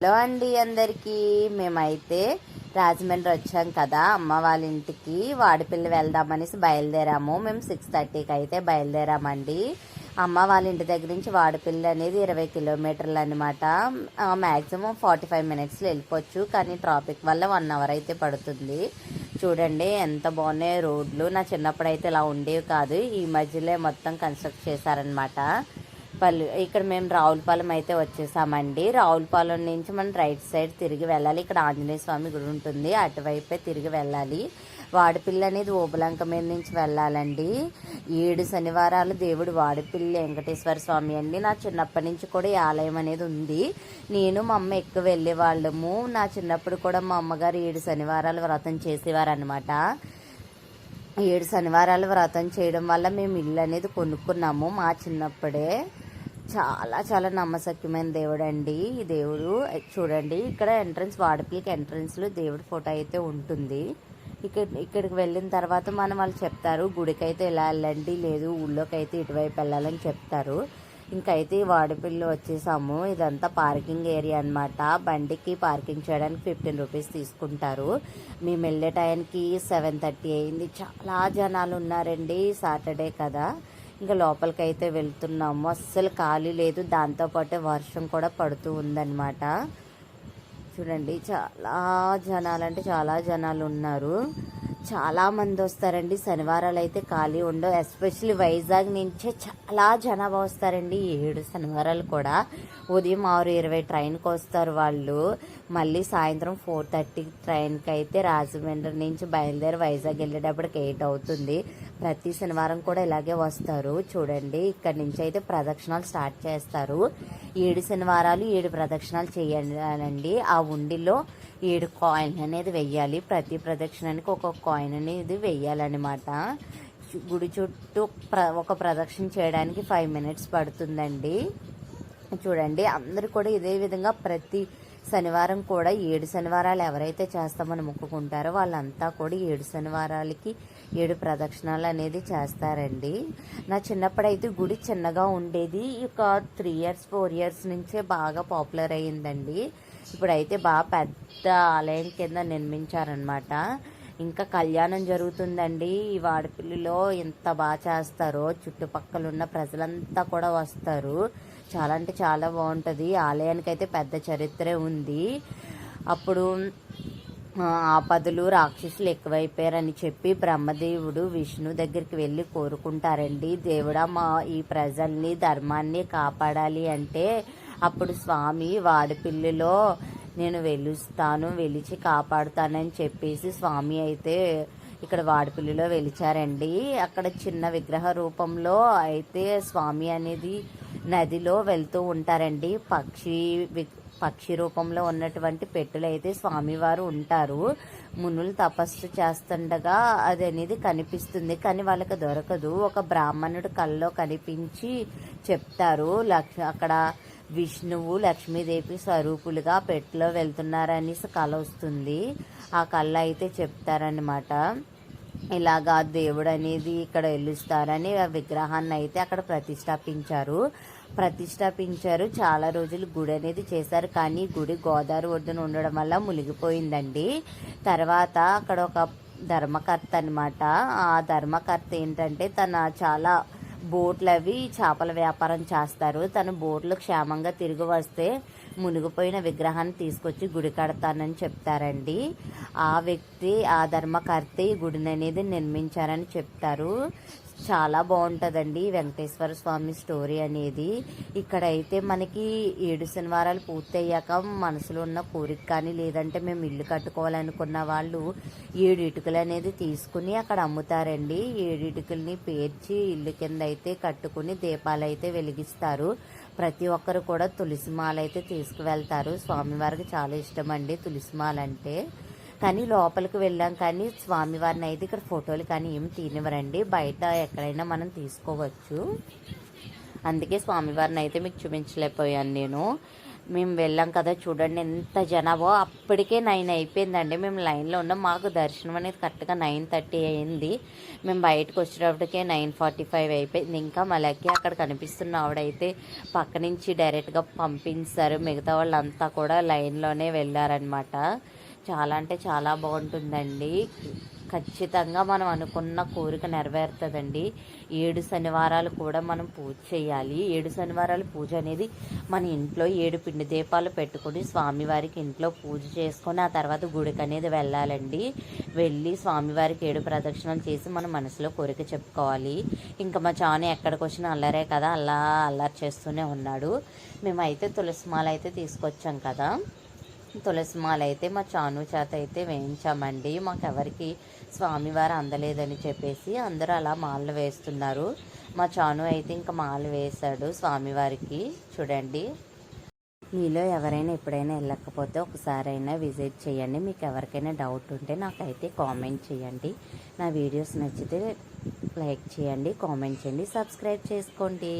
Hello అండి అందరికీ. మేమైతే రాజమండ్రి వచ్చాం కదా అమ్మ వాళ్ళ ఇంటికి. వాడిపల్లి వెళ్దామనేసి బయలుదేరాము. మేము 6:30కి అయితే బయలుదేరామండి. అమ్మ వాళ్ళ ఇంటి దగ్గర నుంచి వాడిపల్లి అనేది 20 కిలోమీటర్లు అనమాట. మ్యాక్సిమం 45 మినిట్స్లో వెళ్ళిపోవచ్చు, కానీ ట్రాఫిక్ వల్ల 1 అవర్ అయితే పడుతుంది. చూడండి ఎంత బాగున్నాయి రోడ్లు. నా చిన్నప్పుడు అయితే ఇలా ఉండేవి కాదు, ఈ మధ్యలో మొత్తం కన్స్ట్రక్ట్ చేశారనమాట. ఇక్కడ మేము రావులపాలెం అయితే వచ్చేసామండి. రావులపాలెం నుంచి మనం రైట్ సైడ్ తిరిగి వెళ్ళాలి. ఇక్కడ ఆంజనేయ స్వామి గుడి ఉంటుంది, అటువైపే తిరిగి వెళ్ళాలి. వాడిపిల్లి అనేది ఓబులంక మీద నుంచి వెళ్ళాలండి. 7 శనివారాలు దేవుడు వాడిపిల్లి వెంకటేశ్వర స్వామి అండి. నా చిన్నప్పటి నుంచి కూడా ఈ ఆలయం అనేది ఉంది. నేను మా అమ్మ ఎక్కువ వెళ్ళేవాళ్ళము. నా చిన్నప్పుడు కూడా మా అమ్మగారు 7 శనివారాలు వ్రతం చేసేవారు అనమాట. 7 శనివారాలు వ్రతం చేయడం వల్ల మేము ఇల్లు అనేది కొనుక్కున్నాము మా చిన్నప్పుడే. చాలా చాలా నమ్మశక్యమైన దేవుడు అండి ఈ దేవుడు. చూడండి ఇక్కడ ఎంట్రన్స్, వాడిపిల్లికి ఎంట్రన్స్లో దేవుడి ఫోటో అయితే ఉంటుంది. ఇక్కడికి వెళ్ళిన తర్వాత వాళ్ళు చెప్తారు గుడికి అయితే ఇలా వెళ్ళండి, లేదు ఊళ్ళోకి అయితే ఇటువైపు వెళ్ళాలని చెప్తారు. ఇంకైతే వాడిపల్లి వచ్చేసాము. ఇదంతా పార్కింగ్ ఏరియా అనమాట. బండికి పార్కింగ్ చేయడానికి 15 రూపీస్ తీసుకుంటారు. మేము వెళ్ళే టైంకి 7:30 అయింది. చాలా జనాలు ఉన్నారండి, సాటర్డే కదా. ఇంకా లోపలికి అయితే వెళ్తున్నాము. అస్సలు ఖాళీ లేదు, దాంతోపాటు వర్షం కూడా పడుతూ ఉందన్నమాట. చూడండి చాలా జనాలు, అంటే చాలా జనాలు ఉన్నారు. చాలా మంది వస్తారండి. శనివారాలు అయితే ఖాళీ ఉండవు. ఎస్పెషల్లీ వైజాగ్ నుంచే చాలా జనాభా వస్తారండి 7 శనివారాలు కూడా. ఉదయం 6:20 ట్రైన్కి వస్తారు వాళ్ళు. మళ్ళీ సాయంత్రం 4:30 ట్రైన్కి అయితే రాజమండ్రి నుంచి బయలుదేరి వైజాగ్ వెళ్ళేటప్పటికి 8 అవుతుంది. ప్రతి శనివారం కూడా ఇలాగే వస్తారు. చూడండి ఇక్కడ నుంచి అయితే ప్రదక్షిణాలు స్టార్ట్ చేస్తారు. 7 శనివారాలు 7 ప్రదక్షిణాలు చేయాలండి. ఆ ఉండిలో 7 కాయిన్ అనేది వెయ్యాలి. ప్రతి ప్రదక్షిణానికి ఒక కాయిన్ అనేది వెయ్యాలన్నమాట. గుడి చుట్టూ ఒక ప్రదక్షిణ చేయడానికి 5 మినిట్స్ పడుతుందండి. చూడండి అందరూ కూడా ఇదే విధంగా ప్రతి శనివారం కూడా 7 శనివారాలు ఎవరైతే చేస్తామని మొక్కుకుంటారో వాళ్ళంతా కూడా 7 శనివారాలకి 7 ప్రదక్షిణాలు అనేది చేస్తారండి. నా చిన్నప్పుడైతే గుడి చిన్నగా ఉండేది. ఒక 3 ఇయర్స్ 4 ఇయర్స్ నుంచే బాగా పాపులర్ అయ్యిందండి. ఇప్పుడైతే బాగా పెద్ద ఆలయం కింద నిర్మించారనమాట. ఇంకా కళ్యాణం జరుగుతుందండి. ఈ వాడిపల్లిలో ఎంత బాగా చేస్తారో, చుట్టుపక్కల ఉన్న ప్రజలంతా కూడా వస్తారు. చాలా అంటే చాలా బాగుంటుంది. ఆలయానికి అయితే పెద్ద చరిత్రే ఉంది. అప్పుడు ఆపదలు రాక్షసులు ఎక్కువైపోయారని చెప్పి బ్రహ్మదేవుడు విష్ణు దగ్గరికి వెళ్ళి కోరుకుంటారండి. దేవుడా మా ఈ ప్రజల్ని ధర్మాన్ని కాపాడాలి అంటే అప్పుడు స్వామి వాడిపిల్లిలో నేను వెలిచి కాపాడుతానని చెప్పేసి స్వామి అయితే ఇక్కడ వాడిపల్లిలో వెలిచారండి. అక్కడ చిన్న విగ్రహ రూపంలో అయితే స్వామి అనేది నదిలో వెళ్తూ ఉంటారండి. పక్షి రూపంలో ఉన్నటువంటి పెట్టులు అయితే స్వామివారు ఉంటారు. మునులు తపస్సు చేస్తుండగా అది అనేది కనిపిస్తుంది, కానీ వాళ్ళకి దొరకదు. ఒక బ్రాహ్మణుడు కల్లో కనిపించి చెప్తారు, అక్కడ విష్ణువు లక్ష్మీదేవి స్వరూపులుగా పెట్టులో వెళ్తున్నారని కళ వస్తుంది. ఆ కళ అయితే చెప్తారనమాట. ఇలాగా దేవుడు అనేది ఇక్కడ వెలుస్తారని ఆ విగ్రహాన్ని అయితే అక్కడ ప్రతిష్టాపించారు. చాలా రోజులు గుడి అనేది చేశారు, కానీ గుడి గోదావరి ఒడ్డున ఉండడం వల్ల మునిగిపోయిందండి. తర్వాత అక్కడ ఒక ధర్మకర్త అనమాట. ఆ ధర్మకర్త ఏంటంటే చాలా బోట్లు అవి చేపల వ్యాపారం చేస్తారు. తను బోట్లు క్షేమంగా తిరిగి వస్తే మునిగిపోయిన విగ్రహాన్ని తీసుకొచ్చి గుడి కడతానని చెప్తారండి. ఆ వ్యక్తి, ఆ ధర్మకర్త ఈ గుడిని అనేది నిర్మించారని చెప్తారు. చాలా బాగుంటుందండి వెంకటేశ్వర స్వామి స్టోరీ అనేది. ఇక్కడైతే మనకి 7 శనివారాలు పూర్తయ్యాక మనసులో ఉన్న కోరిక కానీ, లేదంటే మేము ఇల్లు కట్టుకోవాలనుకున్న వాళ్ళు 7 ఇటుకలు అనేది తీసుకుని అక్కడ అమ్ముతారండి. 7 ఇటుకల్ని పేర్చి ఇల్లు కింద అయితే కట్టుకుని దీపాలు అయితే వెలిగిస్తారు. ప్రతి ఒక్కరు కూడా తులసిమాల అయితే తీసుకువెళ్తారు. స్వామివారికి చాలా ఇష్టం అండి తులసిమాల అంటే. కానీ లోపలికి వెళ్ళాం, కానీ స్వామివారిని అయితే ఇక్కడ ఫోటోలు కానీ ఏమి తీనివ్వరండి. బయట ఎక్కడైనా మనం తీసుకోవచ్చు. అందుకే స్వామివారిని అయితే మీకు చూపించలేకపోయాను నేను. మేము వెళ్ళాం కదా చూడండి ఎంత జనాభా. అప్పటికే 9 అయిపోయిందండి, మేము లైన్లో ఉన్నాం. మాకు దర్శనం అనేది కరెక్ట్గా 9:30 అయింది. మేము బయటకు వచ్చేటప్పటికే 9:45 అయిపోయింది. ఇంకా మళ్ళీ అక్కడ కనిపిస్తున్న ఆవిడైతే పక్క నుంచి డైరెక్ట్గా పంపించారు. మిగతా వాళ్ళంతా కూడా లైన్లోనే వెళ్ళారనమాట. చాలా అంటే చాలా బాగుంటుందండి. ఖచ్చితంగా మనం అనుకున్న కోరిక నెరవేరుతుందండి. 7 శనివారాలు కూడా మనం పూజ చేయాలి. 7 శనివారాలు పూజ అనేది మన ఇంట్లో 7 పిండి దీపాలు పెట్టుకొని స్వామివారికి ఇంట్లో పూజ చేసుకొని ఆ తర్వాత గుడికి అనేది వెళ్ళాలండి. వెళ్ళి స్వామివారికి 7 ప్రదక్షిణలు చేసి మన మనసులో కోరిక చెప్పుకోవాలి. ఇంకా మా చాను ఎక్కడికి వచ్చినా అల్లరే కదా, అల్లరి చేస్తూనే ఉన్నాడు. మేమైతే తులసిమాల అయితే తీసుకొచ్చాం కదా, తులసిమాల అయితే మా చాను చేత అయితే వేయించామండి. మాకెవరికి స్వామివారు అందలేదని చెప్పేసి అందరూ అలా మాలలు వేస్తున్నారు. మా చాను అయితే ఇంకా మాల వేశాడు స్వామివారికి. చూడండి, మీలో ఎవరైనా ఎప్పుడైనా వెళ్ళకపోతే ఒకసారైనా విజిట్ చేయండి. మీకు ఎవరికైనా డౌట్ ఉంటే నాకైతే కామెంట్ చేయండి. నా వీడియోస్ నచ్చితే లైక్ చేయండి, కామెంట్ చేయండి, సబ్స్క్రైబ్ చేసుకోండి.